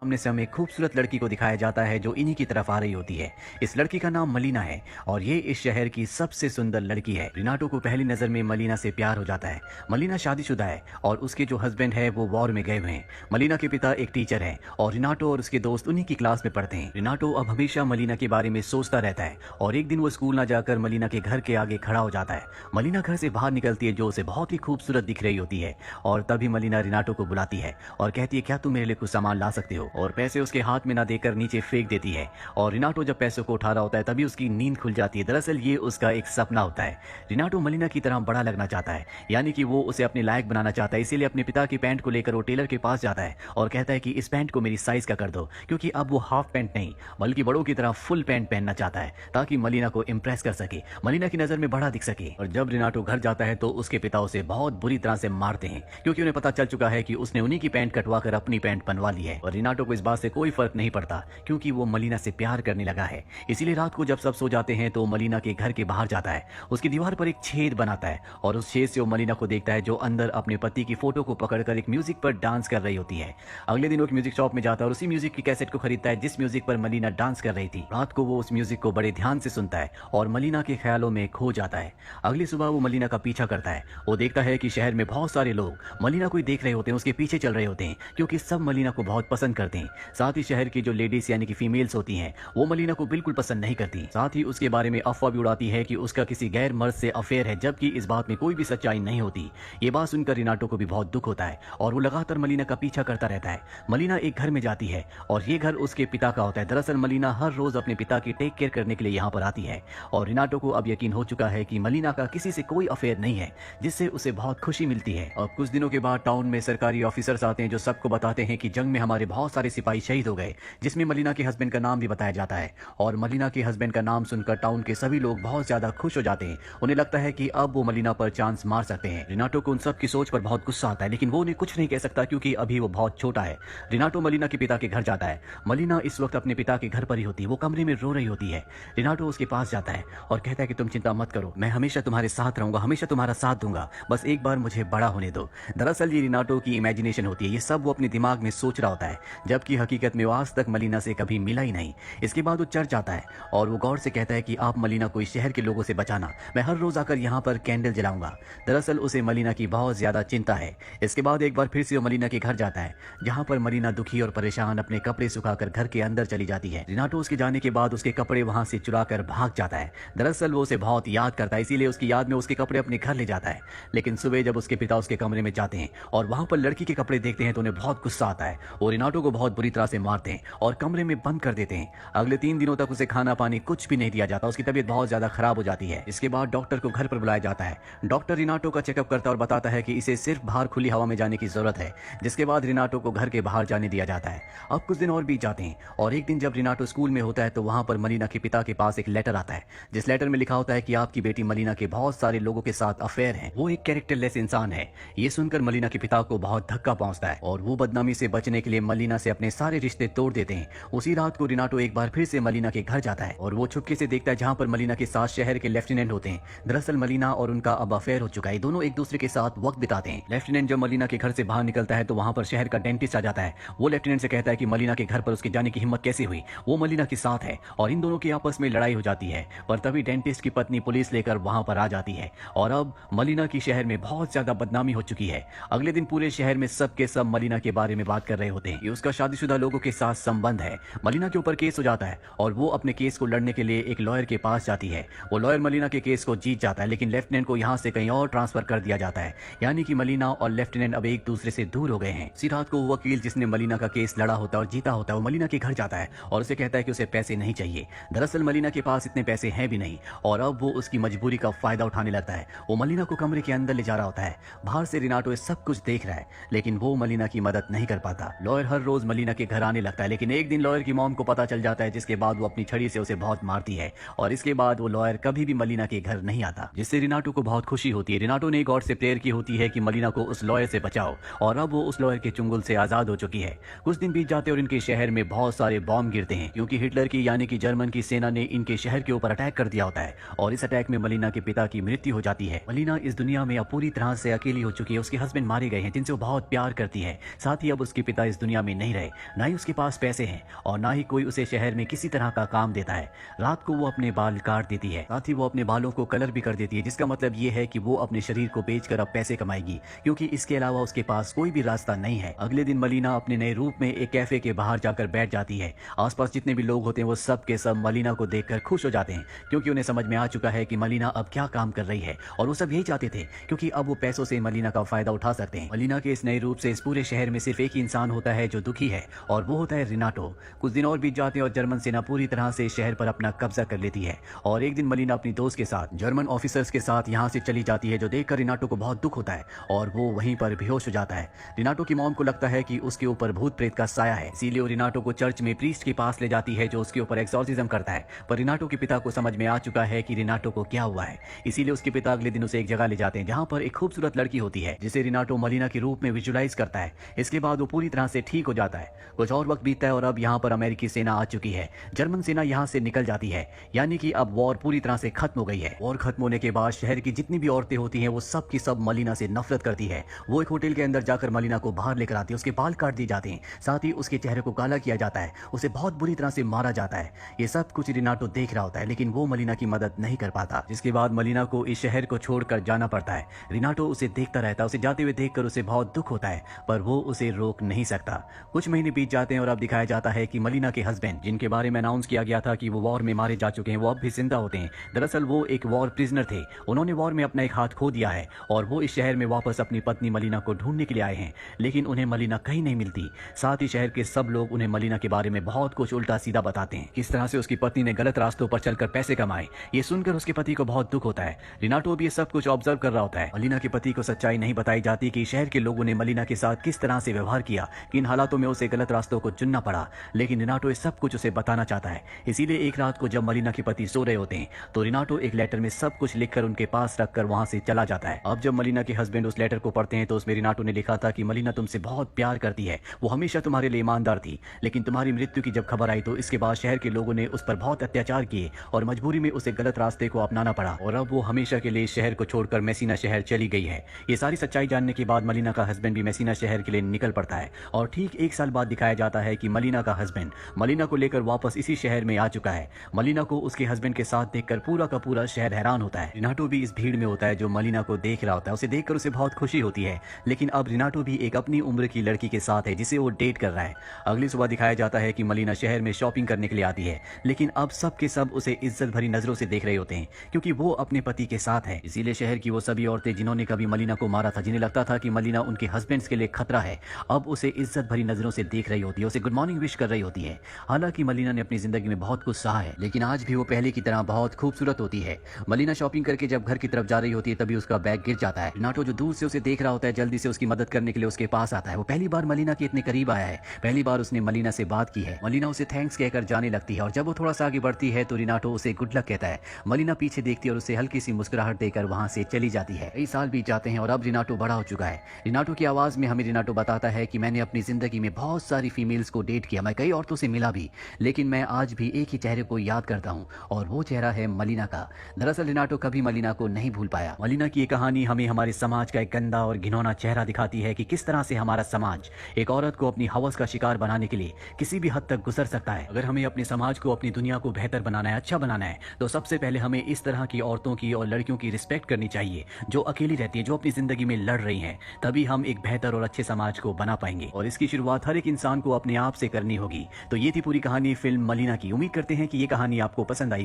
सामने से हमें एक खूबसूरत लड़की को दिखाया जाता है जो इन्हीं की तरफ आ रही होती है। इस लड़की का नाम मलीना है और ये इस शहर की सबसे सुंदर लड़की है। रिनाटो को पहली नजर में मलीना से प्यार हो जाता है। मलीना शादीशुदा है और उसके जो हस्बैंड है वो वॉर में गए हुए हैं। मलीना के पिता एक टीचर है और रिनाटो और उसके दोस्त उन्हीं की क्लास में पढ़ते हैं। रिनाटो अब हमेशा मलीना के बारे में सोचता रहता है और एक दिन वो स्कूल ना जाकर मलीना के घर के आगे खड़ा हो जाता है। मलीना घर से बाहर निकलती है जो उसे बहुत ही खूबसूरत दिख रही होती है और तभी मलीना रिनाटो को बुलाती है और कहती है क्या तुम मेरे लिए कुछ सामान ला सकते हो, और पैसे उसके हाथ में ना देकर नीचे फेंक देती है। और रिनाटो जब पैसों को उठा रहा होता है तभी उसकी नींद खुल जाती है। दरअसल ये उसका एक सपना होता है। रिनाटो मलीना की तरह बड़ा लगना चाहता है, यानी कि वो उसे अपने लायक बनाना चाहता है। इसीलिए अपने पिता की पैंट को लेकर वो टेलर के पास जाता है और कहता है कि इस पैंट को मेरी साइज का कर दो, क्योंकि अब वो हाफ पैंट नहीं बल्कि बड़ों की तरह फुल पैंट पहनना चाहता है ताकि मलीना को इम्प्रेस कर सके, मलीना की नजर में बड़ा दिख सके। और जब रिनाटो घर जाता है तो उसके पिता उसे बहुत बुरी तरह से मारते हैं, क्योंकि उन्हें पता चल चुका है कि उसने उन्हीं की पैंट कटवा कर अपनी पैंट बनवा ली है। और रिनाटो को इस बात से कोई फर्क नहीं पड़ता क्योंकि वो मलीना से प्यार करने लगा है। इसीलिए रात को जब सब सो जाते हैं तो मलीना के घर के बाहर जाता है, उसकी दीवार पर एक छेद बनाता है और उस छेद से वो मलीना को देखता है जो अंदर अपने पति की फोटो को पकड़कर एक म्यूजिक पर डांस कर रही होती है। अगले दिन वो एक म्यूजिक शॉप में जाता है और उसी म्यूजिक की कैसेट को खरीदता है जिस म्यूजिक पर मलीना डांस कर रही थी। रात को वो उस म्यूजिक को बड़े ध्यान से सुनता है और मलीना के ख्यालों में खो जाता है। अगली सुबह वो मलीना का पीछा करता है। वो देखता है कि शहर में बहुत सारे लोग मलीना को ही देख रहे होते हैं, उसके पीछे चल रहे होते हैं, क्योंकि सब मलीना को बहुत पसंद करते हैं। साथ ही शहर की जो लेडीज यानी कि फीमेल्स होती हैं वो मलीना को बिल्कुल पसंद नहीं करती। साथ ही उसके बारे में अफवाह भी उड़ाती है कि उसका किसी गैर मर्द से अफेयर है, जबकि इस बात में कोई भी सच्चाई नहीं होती। ये बात सुनकर रिनाटो को भी बहुत दुख होता है और वो लगातार मलीना का पीछा करता रहता है। मलीना एक घर में जाती है और ये घर उसके पिता का होता है। दरअसल मलीना हर रोज अपने पिता की टेक केयर करने के लिए यहाँ पर आती है और रिनाटो को अब यकीन हो चुका है कि मलीना का किसी से कोई अफेयर नहीं है, जिससे उसे बहुत खुशी मिलती है। अब कुछ दिनों के बाद टाउन में सरकारी ऑफिसर्स आते हैं जो सबको बताते हैं कि जंग में हमारे बहुत सारे सिपाही शहीद हो गए, जिसमें मलीना के हस्बैंड का नाम भी बताया जाता है। और मलीना के हस्बैंड का नाम सुनकर टाउन के सभी लोग बहुत ज्यादा खुश हो जाते हैं। उन्हें लगता है कि अब वो मलीना पर चांस मार सकते हैं। रिनाटो को उन सब की सोच पर बहुत गुस्सा आता है, लेकिन वो उन्हें कुछ नहीं कह सकता क्योंकि अभी वो बहुत छोटा है। रिनाटो मलीना के पिता के घर जाता है। मलीना इस वक्त अपने पिता के घर पर ही होती है, वो कमरे में रो रही होती है। रिनाटो उसके पास जाता है और कहता है कि तुम चिंता मत करो, मैं हमेशा तुम्हारे साथ रहूंगा, हमेशा तुम्हारा साथ दूंगा, बस एक बार मुझे बड़ा होने दो। दरअसल ये रिनाटो की इमेजिनेशन होती है, ये सब वो अपने दिमाग में सोच रहा होता है, जबकि हकीकत में वो आज तक मलीना से कभी मिला ही नहीं। इसके बाद वो चर्च आता है और वो गौर से कहता है कि आप मलीना को इस शहर के लोगों से बचाना, मैं हर रोज आकर यहाँ पर कैंडल जलाऊंगा। दरअसल उसे मलीना की बहुत ज्यादा चिंता है। इसके बाद एक बार फिर से वो मलीना के घर जाता है, जहाँ पर मलीना दुखी और परेशान अपने कपड़े सुखाकर घर के अंदर चली जाती है। रिनाटो उसके जाने के बाद उसके कपड़े वहां से चुरा कर भाग जाता है। दरअसल वो उसे बहुत याद करता है, इसीलिए उसकी याद में उसके कपड़े अपने घर ले जाता है। लेकिन सुबह जब उसके पिता उसके कमरे में जाते हैं और वहां पर लड़की के कपड़े देखते हैं तो उन्हें बहुत गुस्सा आता है। वो रिनाटो को बहुत बुरी तरह से मारते हैं और कमरे में बंद कर देते हैं। अगले 3 दिनों तक उसे खाना पानी कुछ भी नहीं दिया जाता, उसकी तबीयत बहुत ज्यादा खराब हो जाती है। इसके बाद डॉक्टर को घर पर बुलाया जाता है। डॉक्टर रिनाटो का चेकअप करता है और बताता है कि इसे सिर्फ बाहर खुली हवा में जाने की जरूरत है, जिसके बाद रिनाटो को घर के बाहर जाने दिया जाता है। अब कुछ दिन और बीत जाते हैं और एक दिन जब रिनाटो स्कूल में होता है तो वहां पर मलीना के पिता के पास एक लेटर आता है, जिस लेटर में लिखा होता है कि आपकी बेटी मलीना के बहुत सारे लोगों के साथ अफेयर है, वो एक कैरेक्टरलेस इंसान है। ये सुनकर मलीना के पिता को बहुत धक्का पहुंचता है और वो बदनामी से बचने के लिए मलीना से अपने सारे रिश्ते तोड़ देते हैं। उसी रात को रिनाटो एक बार फिर से मलीना के घर जाता है और वो चुपके से देखता है जहां पर मलीना के साथ शहर के लेफ्टिनेंट होते हैं। दरअसल मलीना और उनका अब अफेयर हो चुका है, दोनों एक दूसरे के साथ वक्त बिताते हैं। लेफ्टिनेंट जब मलीना के घर से बाहर निकलता है तो वहां पर शहर का डेंटिस्ट आ जाता है। वो लेफ्टिनेंट से कहता है कि मलीना के घर पर उसके जाने की हिम्मत कैसे हुई, वो मलीना के साथ है, और इन दोनों की आपस में लड़ाई हो जाती है। पर तभी डेंटिस्ट की पत्नी पुलिस लेकर वहां पर आ जाती है और अब मलीना की शहर में बहुत ज्यादा बदनामी हो चुकी है। अगले दिन पूरे शहर में सब के सब मलीना के बारे में बात कर रहे होते हैं। ये उसका शादीशुदा लोगों के साथ संबंध है। मलीना के ऊपर केस हो जाता है और वो अपने केस को लड़ने के लिए एक लॉयर के पास जाती है। वो लॉयर मलीना के केस को जीत जाता है, लेकिन लेफ्टिनेंट को यहाँ से कहीं और ट्रांसफर कर दिया जाता है, यानी कि मलीना और लेफ्टिनेंट अब एक दूसरे से दूर हो गए हैं। इसी रात को वकील जिसने मलीना का केस लड़ा होता है और जीता होता है, वो मलीना के घर जाता है और उसे कहता है कि उसे पैसे नहीं चाहिए। दरअसल मलीना के पास इतने पैसे हैं भी नहीं और अब वो उसकी मजबूरी का फायदा उठाने लगता है। वो मलीना को कमरे के अंदर ले जा रहा होता है। बाहर से रिनाटो ये सब कुछ देख रहा है, लेकिन वो मलीना की मदद नहीं कर पाता। लॉयर हर रोज मलीना के घर आने लगता है, लेकिन एक दिन लॉयर की मॉम को पता चल जाता है, जिसके बाद वो अपनी छड़ी से उसे बहुत मारती है और इसके बाद वो लॉयर कभी भी मलीना के घर नहीं आता, जिससे रिनाटो को बहुत खुशी होती है। रिनाटो ने गॉड से प्रेयर की होती है कि मलीना को उस लॉयर से बचाओ और अब वो उस लॉयर के चुंगल से आजाद हो चुकी है। कुछ दिन बीत जाते और इनके शहर में बहुत सारे बॉम्ब गिरते हैं, क्योंकि हिटलर की यानी कि जर्मन की सेना ने इनके शहर के ऊपर अटैक कर दिया होता है और इस अटैक में मलीना के पिता की मृत्यु हो जाती है। मलीना इस दुनिया में अब पूरी तरह से अकेली हो चुकी है। उसके हस्बैंड मारे गए हैं जिनसे वो बहुत प्यार करती है। साथ ही अब उसके पिता इस दुनिया में नहीं रहे, ना ही उसके पास पैसे हैं और ना ही कोई उसे शहर में किसी तरह का काम देता है। रात को वो अपने बाल काट देती है, साथ ही वो अपने बालों को कलर भी कर देती है, जिसका मतलब ये है कि वो अपने शरीर को बेचकर अब पैसे कमाएगी, क्योंकि इसके अलावा उसके पास कोई भी रास्ता नहीं है। अगले दिन मलीना अपने नए रूप में एक कैफे के बाहर जाकर बैठ जाती है। आसपास जितने भी लोग होते हैं वो सब के सब मलीना को देखकर खुश हो जाते हैं, क्योंकि उन्हें समझ में आ चुका है कि मलीना अब क्या काम कर रही है, और वो सब यही चाहते थे, क्योंकि अब वो पैसों से मलीना का फायदा उठा सकते हैं। मलीना के इस नए रूप से इस पूरे शहर में सिर्फ एक ही इंसान होता है जो दुखी है, और वो होता है रिनाटो। कुछ दिन और बीत जाते हैं और जर्मन सेना पूरी तरह से शहर पर अपना कब्जा कर लेती है, और एक दिन मलीना अपनी दोस्त के साथ जर्मन ऑफिसर्स के साथ यहाँ से चली जाती है, जो देखकर रिनाटो को बहुत दुख होता है और वो वहीं पर बेहोश हो जाता है। रिनाटो की मॉम को लगता है कि उसके ऊपर भूत प्रेत का साया है, इसीलिए वो रिनाटो को चर्च में प्रीस्ट के पास ले जाती है, जो उसके ऊपर एक्सॉर्सिज्म करता है। पर रिनाटो के पिता को समझ में आ चुका है कि रिनाटो को क्या हुआ है, इसीलिए उसके पिता अगले दिन उसे एक जगह ले जाते हैं जहाँ पर एक खूबसूरत लड़की होती है, जिसे रिनाटो मलीना के रूप में विजुलाइज करता है। इसके बाद वो पूरी तरह से ठीक हो जाता है। कुछ और वक्त बीतता है और अब यहाँ पर अमेरिकी सेना आ चुकी है। जर्मन सेना यहाँ से निकल जाती है, यानी कि अब वॉर पूरी तरह से खत्म हो गई है। वॉर खत्म होने के बाद शहर की जितनी भी औरतें होती हैं वो सब की सब मलीना से नफरत करती है। वो एक होटल के अंदर जाकर मलीना को बाहर लेकर आती है, उसके बाल काट दिए जाते हैं, साथ ही उसके चेहरे को काला किया जाता है, उसे बहुत बुरी तरह से मारा जाता है। ये सब कुछ रिनाटो देख रहा होता है, लेकिन वो मलीना की मदद नहीं कर पाता, जिसके बाद मलीना को इस शहर को छोड़कर जाना पड़ता है। रिनाटो उसे देखता रहता है, उसे जाते हुए देखकर उसे बहुत दुख होता है, पर वो उसे रोक नहीं सकता। कुछ महीने बीत जाते हैं और अब दिखाया जाता है कि मलीना के हस्बैंड, जिनके बारे में अनाउंस किया गया था कि वो वॉर में मारे जा चुके हैं, वो अब भी जिंदा होते हैं। दरअसल वो एक वॉर प्रिजनर थे, उन्होंने वॉर में अपना एक हाथ खो दिया है और वो इस शहर में वापस अपनी पत्नी मलीना को ढूंढने के लिए आए हैं, लेकिन उन्हें मलीना कहीं नहीं मिलती। साथ ही शहर के सब लोग उन्हें मलीना के बारे में बहुत कुछ उल्टा सीधा बताते हैं, किस तरह से उसकी पत्नी ने गलत रास्तों पर चलकर पैसे कमाए। ये सुनकर उसके पति को बहुत दुख होता है। रिनाटो भी ये सब कुछ ऑब्जर्व कर रहा होता है। मलीना के पति को सच्चाई नहीं बताई जाती कि शहर के लोगों ने मलीना के साथ किस तरह से व्यवहार किया, किन हालातों में उसे गलत रास्तों को चुनना पड़ा, लेकिन रिनाटो ये सब कुछ उसे बताना चाहता है। इसीलिए एक रात को जब मलीना के पति सो रहे होते हैं तो रिनाटो एक लेटर में सब कुछ लिखकर उनके पास रखकर वहां से चला जाता है। अब जब मलीना के हस्बैंड उस लेटर को पढ़ते हैं तो उसमें रिनाटो ने लिखा था कि मलीना तुमसे बहुत प्यार करती है, वो हमेशा तुम्हारे लिए ईमानदार थी, लेकिन तुम्हारी मृत्यु की जब खबर आई तो इसके बाद शहर के लोगों ने उस पर बहुत अत्याचार किए और मजबूरी में उसे गलत रास्ते को अपनाना पड़ा, और अब वो हमेशा के लिए इस शहर को छोड़कर मेसिना शहर चली गई है। ये सारी सच्चाई जानने के बाद मलीना का हस्बैंड भी मेसिना शहर के लिए निकल पड़ता है, और ठीक एक साल बाद दिखाया जाता है कि मलीना का हस्बैंड मलीना को लेकर वापस इसी शहर में आ चुका है। मलीना को उसके हस्बैंड के साथ देखकर पूरा का पूरा शहर हैरान होता है। रिनाटो भी इस भीड़ में होता है जो मलीना को देख रहा होता है, उसे देखकर उसे बहुत खुशी होती है, लेकिन अब रिनाटो भी एक अपनी उम्र की लड़की के साथ है जिसे वो डेट कर रहा है। अगली सुबह दिखाया जाता है कि मलीना शहर में शॉपिंग करने के लिए आती है, लेकिन अब सब के सब उसे इज्जत भरी नजरों से देख रहे होते हैं, क्योंकि वो अपने पति के साथ है। इसीलिए शहर की वो सभी औरतें जिन्होंने कभी मलीना को मारा था, जिन्हें लगता था कि मलीना उनके हस्बैंड्स के लिए खतरा है, अब उसे इज्जत भरी नजरों से देख रही होती है, उसे गुड मॉर्निंग विश कर रही होती है। हालांकि मलीना ने अपनी जिंदगी में बहुत कुछ सहा है, लेकिन आज भी वो पहले की तरह बहुत खूबसूरत होती है। मलीना शॉपिंग करके जब घर की तरफ जा रही होती है तभी उसका बैग गिर जाता है। रिनाटो जो दूर से उसे देख रहा होता है जल्दी से उसकी मदद करने के लिए उसके पास आता है। वो पहली बार मलीना के इतने करीब आया है, पहली बार उसने मलीना से बात की है। मलीना उसे थैंक्स कहकर जाने लगती है, और जब वो थोड़ा सा आगे बढ़ती है तो रिनाटो उसे गुड लक कहता है। मलीना पीछे देखती है और उसे हल्की सी मुस्कुराहट देकर वहां से चली जाती है। कई साल बीत जाते हैं और अब रिनाटो बड़ा हो चुका है। रिनाटो की आवाज में हमें रिनाटो बताता है कि मैंने अपनी जिंदगी में बहुत सारी फीमेल्स को डेट किया, मैं कई औरतों से मिला भी, लेकिन मैं आज भी एक ही चेहरे को याद करता हूँ, और वो चेहरा है मलीना का। दरअसल रिनाटो कभी मलीना को नहीं भूल पाया। मलीना की ये कहानी हमें हमारे समाज का एक गंदा और घिनौना चेहरा दिखाती है कि किस तरह से हमारा समाज एक औरत को अपनी हवस का शिकार बनाने के लिए किसी भी हद तक गुजर सकता है। अगर हमें अपने समाज को, अपनी दुनिया को बेहतर बनाना है, अच्छा बनाना है, तो सबसे पहले हमें इस तरह की औरतों की और लड़कियों की रिस्पेक्ट करनी चाहिए जो अकेली रहती है, जो अपनी जिंदगी में लड़ रही हैं। तभी हम एक बेहतर और अच्छे समाज को बना पाएंगे, और इसकी शुरुआत हर एक इंसान को अपने आप से करनी होगी। तो ये थी पूरी कहानी फिल्म मलीना की। उम्मीद करते हैं कि ये कहानी आपको पसंद आई हो।